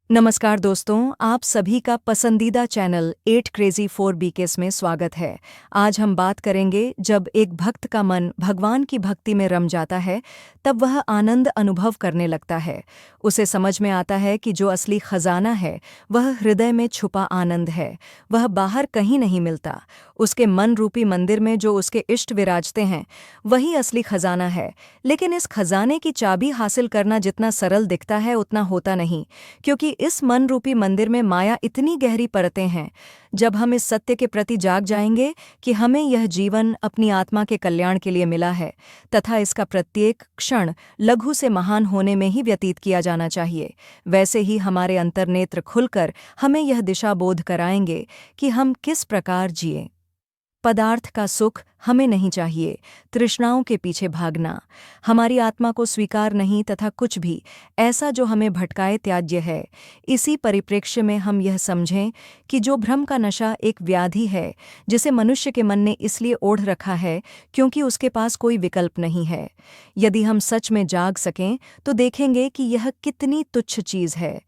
नमस्कार दोस्तों, आप सभी का पसंदीदा चैनल 8 क्रेजी 4 बीकेस में स्वागत है। आज हम बात करेंगे जब एक भक्त का मन भगवान की भक्ति में रम जाता है, तब वह आनंद अनुभव करने लगता है। उसे समझ में आता है कि जो असली खजाना है, वह हृदय में छुपा आनंद है। वह बाहर कहीं नहीं मिलता। उसके मन रूपी मंदिर में जो उसके इष्ट विराजते हैं, वही असली खजाना है। लेकिन इस खजाने की चाबी हासिल करना जितना सरल दिखता है, उतना होता नहीं, क्योंकि इस मन रूपी मंदिर में माया इतनी गहरी परतें हैं। जब हम इस सत्य के प्रति जाग जाएंगे कि हमें यह जीवन अपनी आत्मा के कल्याण के लिए मिला है, तथा इसका प्रत्येक क्षण लघु से महान होने में ही व्यतीत किया जाना चाहिए, वैसे ही हमारे अंतर्नेत्र खुलकर हमें यह दिशा बोध कराएंगे कि हम किस प्रकार जिएं। पदार्थ का सुख हमें नहीं चाहिए, तृष्णाओं के पीछे भागना हमारी आत्मा को स्वीकार नहीं, तथा कुछ भी ऐसा जो हमें भटकाए त्याज्य है। इसी परिप्रेक्ष्य में हम यह समझें कि जो भ्रम का नशा एक व्याधि है, जिसे मनुष्य के मन ने इसलिए ओढ़ रखा है क्योंकि उसके पास कोई विकल्प नहीं है। यदि हम सच में जाग सकें तो देखेंगे कि यह कितनी तुच्छ चीज़ है।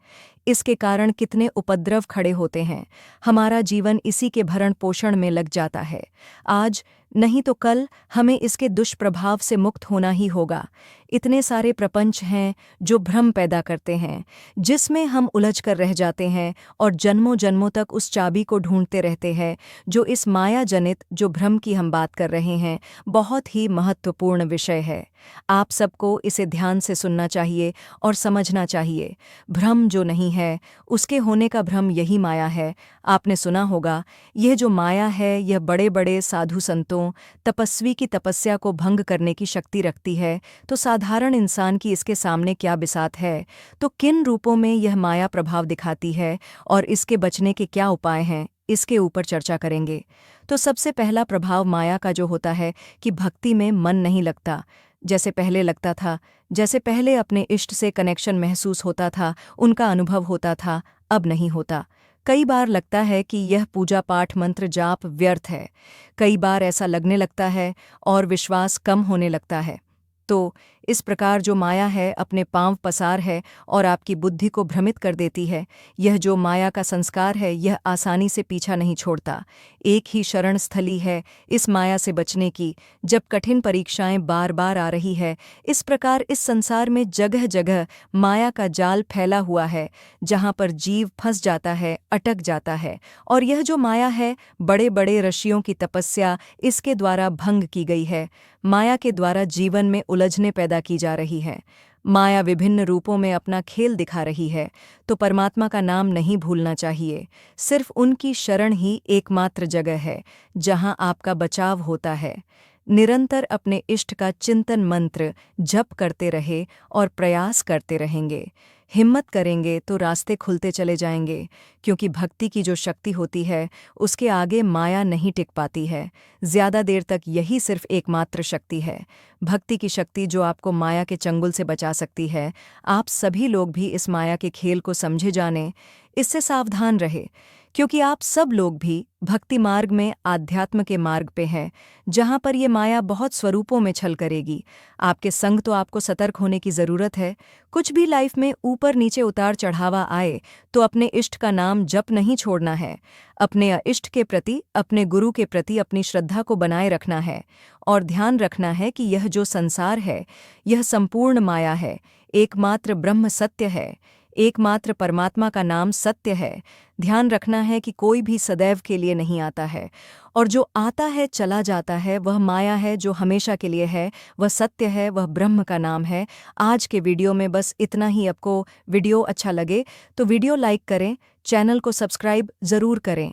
इसके कारण कितने उपद्रव खड़े होते हैं। हमारा जीवन इसी के भरण पोषण में लग जाता है। आज नहीं तो कल हमें इसके दुष्प्रभाव से मुक्त होना ही होगा। इतने सारे प्रपंच हैं जो भ्रम पैदा करते हैं, जिसमें हम उलझ कर रह जाते हैं और जन्मों जन्मों तक उस चाबी को ढूंढते रहते हैं। जो इस माया जनित जो भ्रम की हम बात कर रहे हैं, बहुत ही महत्वपूर्ण विषय है। आप सबको इसे ध्यान से सुनना चाहिए और समझना चाहिए। भ्रम जो नहीं है, उसके होने का भ्रम यही माया है। आपने सुना होगा, यह जो माया है, यह बड़े बड़े साधु संतों, तपस्वी की तपस्या को भंग करने की शक्ति रखती है, तो साधारण इंसान की इसके सामने क्या बिसात है। तो किन रूपों में यह माया प्रभाव दिखाती है और इसके बचने के क्या उपाय हैं, इसके ऊपर चर्चा करेंगे। तो सबसे पहला प्रभाव माया का जो होता है कि भक्ति में मन नहीं लगता। जैसे पहले लगता था, जैसे पहले अपने इष्ट से कनेक्शन महसूस होता था, उनका अनुभव होता था, अब नहीं होता। कई बार लगता है कि यह पूजा पाठ मंत्र जाप व्यर्थ है। कई बार ऐसा लगने लगता है और विश्वास कम होने लगता है। तो इस प्रकार जो माया है अपने पांव पसार है और आपकी बुद्धि को भ्रमित कर देती है। यह जो माया का संस्कार है, यह आसानी से पीछा नहीं छोड़ता। एक ही शरण स्थली है इस माया से बचने की, जब कठिन परीक्षाएं बार बार आ रही है। इस प्रकार इस संसार में जगह जगह माया का जाल फैला हुआ है, जहाँ पर जीव फंस जाता है, अटक जाता है। और यह जो माया है, बड़े बड़े ऋषियों की तपस्या इसके द्वारा भंग की गई है। माया के द्वारा जीवन में उलझने पैदा की जा रही है। माया विभिन्न रूपों में अपना खेल दिखा रही है, तो परमात्मा का नाम नहीं भूलना चाहिए। सिर्फ उनकी शरण ही एकमात्र जगह है जहां आपका बचाव होता है। निरंतर अपने इष्ट का चिंतन मंत्र जप करते रहे और प्रयास करते रहेंगे। हिम्मत करेंगे तो रास्ते खुलते चले जाएंगे, क्योंकि भक्ति की जो शक्ति होती है, उसके आगे माया नहीं टिक पाती है। ज्यादा देर तक यही सिर्फ एकमात्र शक्ति है, भक्ति की शक्ति, जो आपको माया के चंगुल से बचा सकती है। आप सभी लोग भी इस माया के खेल को समझे जाने, इससे सावधान रहे, क्योंकि आप सब लोग भी भक्ति मार्ग में आध्यात्म के मार्ग पे हैं, जहाँ पर ये माया बहुत स्वरूपों में छल करेगी। आपके संग तो आपको सतर्क होने की ज़रूरत है। कुछ भी लाइफ में ऊपर नीचे उतार चढ़ावा आए तो अपने इष्ट का नाम जप नहीं छोड़ना है। अपने इष्ट के प्रति, अपने गुरु के प्रति अपनी श्रद्धा को बनाए रखना है और ध्यान रखना है कि यह जो संसार है, यह संपूर्ण माया है। एकमात्र ब्रह्म सत्य है, एकमात्र परमात्मा का नाम सत्य है। ध्यान रखना है कि कोई भी सदैव के लिए नहीं आता है, और जो आता है चला जाता है वह माया है। जो हमेशा के लिए है वह सत्य है, वह ब्रह्म का नाम है। आज के वीडियो में बस इतना ही। आपको वीडियो अच्छा लगे तो वीडियो लाइक करें, चैनल को सब्सक्राइब ज़रूर करें।